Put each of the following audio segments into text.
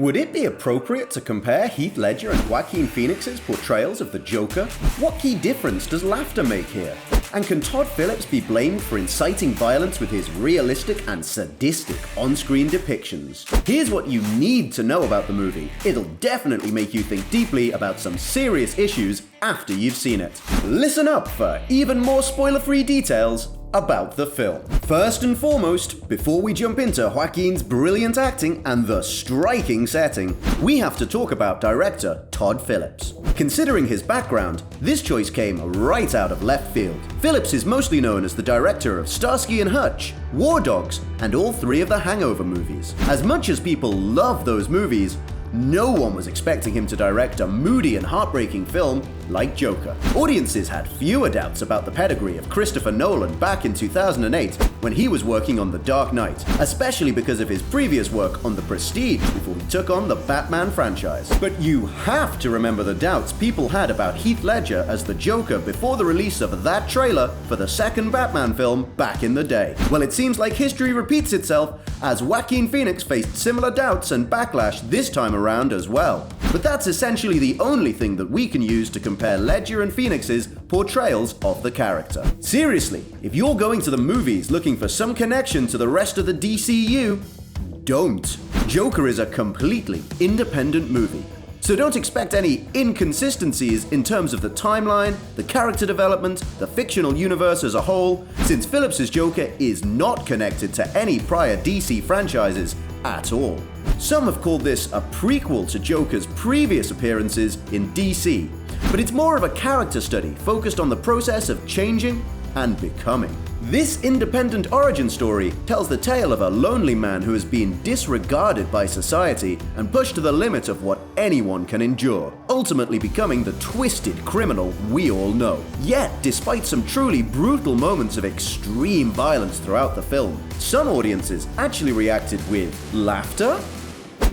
Would it be appropriate to compare Heath Ledger and Joaquin Phoenix's portrayals of the Joker? What key difference does laughter make here? And can Todd Philips be blamed for inciting violence with his realistic and sadistic on-screen depictions? Here's what you need to know about the movie. It'll definitely make you think deeply about some serious issues after you've seen it. Listen up for even more spoiler-free details about the film. First and foremost, before we jump into Joaquin's brilliant acting and the striking setting, we have to talk about director Todd Philips. Considering his background, this choice came right out of left field. Philips is mostly known as the director of Starsky and Hutch, War Dogs, and all three of the Hangover movies. As much as people love those movies, no one was expecting him to direct a moody and heartbreaking film like Joker. Audiences had fewer doubts about the pedigree of Christopher Nolan back in 2008 when he was working on The Dark Knight, especially because of his previous work on The Prestige before he took on the Batman franchise. But you have to remember the doubts people had about Heath Ledger as the Joker before the release of that trailer for the second Batman film back in the day. Well, it seems like history repeats itself as Joaquin Phoenix faced similar doubts and backlash this time around as well. But that's essentially the only thing that we can use to compare Ledger and Phoenix's portrayals of the character. Seriously, if you're going to the movies looking for some connection to the rest of the DCEU, don't. Joker is a completely independent movie. So don't expect any inconsistencies in terms of the timeline, the character development, the fictional universe as a whole, since Phillips' Joker is not connected to any prior DC franchises at all. Some have called this a prequel to Joker's previous appearances in DC, but it's more of a character study focused on the process of changing and becoming. This independent origin story tells the tale of a lonely man who has been disregarded by society and pushed to the limit of what anyone can endure, ultimately becoming the twisted criminal we all know. Yet, despite some truly brutal moments of extreme violence throughout the film, some audiences actually reacted with laughter?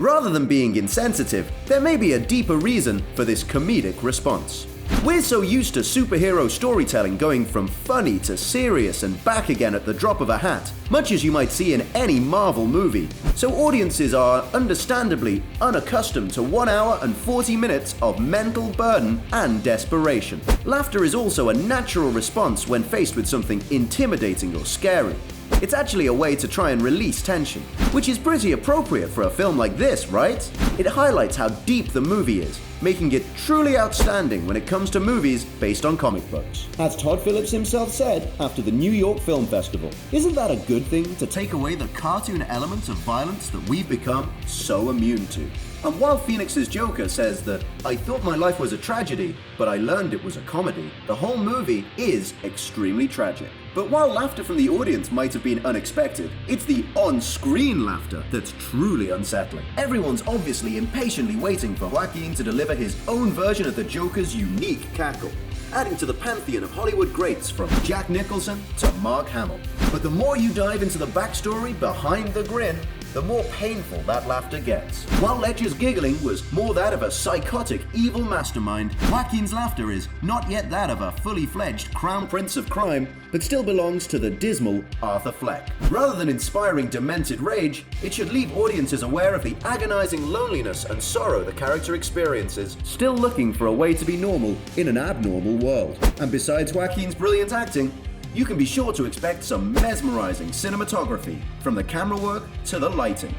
Rather than being insensitive, there may be a deeper reason for this comedic response. We're so used to superhero storytelling going from funny to serious and back again at the drop of a hat, much as you might see in any Marvel movie, so audiences are understandably unaccustomed to 1 hour and 40 minutes of mental burden and desperation. Laughter is also a natural response when faced with something intimidating or scary. It's actually a way to try and release tension, which is pretty appropriate for a film like this, right? It highlights how deep the movie is, making it truly outstanding when it comes to movies based on comic books. As Todd Philips himself said after the New York Film Festival, isn't that a good thing to take away the cartoon elements of violence that we've become so immune to? And while Phoenix's Joker says that, "I thought my life was a tragedy, but I learned it was a comedy," the whole movie is extremely tragic. But while laughter from the audience might have been unexpected, it's the on-screen laughter that's truly unsettling. Everyone's obviously impatiently waiting for Joaquin to deliver his own version of the Joker's unique cackle, adding to the pantheon of Hollywood greats from Jack Nicholson to Mark Hamill. But the more you dive into the backstory behind the grin, the more painful that laughter gets. While Ledger's giggling was more that of a psychotic, evil mastermind, Joaquin's laughter is not yet that of a fully fledged crown prince of crime, but still belongs to the dismal Arthur Fleck. Rather than inspiring demented rage, it should leave audiences aware of the agonizing loneliness and sorrow the character experiences, still looking for a way to be normal in an abnormal world. And besides Joaquin's brilliant acting, you can be sure to expect some mesmerizing cinematography, from the camera work to the lighting.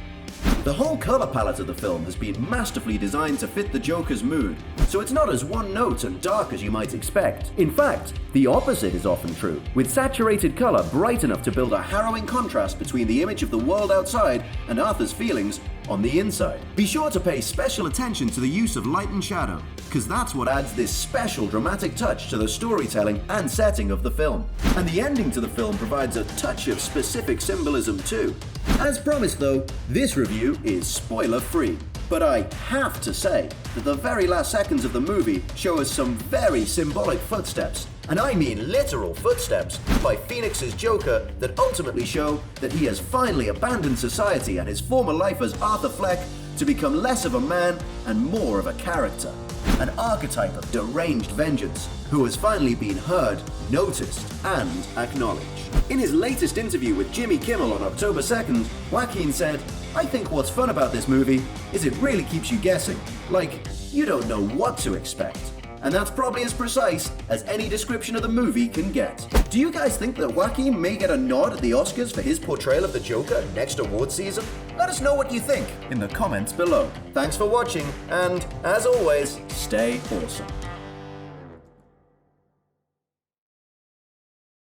The whole color palette of the film has been masterfully designed to fit the Joker's mood, so it's not as one-note and dark as you might expect. In fact, the opposite is often true, with saturated color bright enough to build a harrowing contrast between the image of the world outside and Arthur's feelings on the inside. Be sure to pay special attention to the use of light and shadow, because that's what adds this special dramatic touch to the storytelling and setting of the film. And the ending to the film provides a touch of specific symbolism too. As promised though, this review is spoiler-free. But I have to say that the very last seconds of the movie show us some very symbolic footsteps, and I mean literal footsteps, by Phoenix's Joker that ultimately show that he has finally abandoned society and his former life as Arthur Fleck to become less of a man and more of a character. An archetype of deranged vengeance who has finally been heard, noticed, and acknowledged. In his latest interview with Jimmy Kimmel on October 2nd, Joaquin said, I think what's fun about this movie is it really keeps you guessing. Like, you don't know what to expect. And that's probably as precise as any description of the movie can get. Do you guys think that Joaquin may get a nod at the Oscars for his portrayal of the Joker next award season? Let us know what you think in the comments below. Thanks for watching, and as always, stay awesome.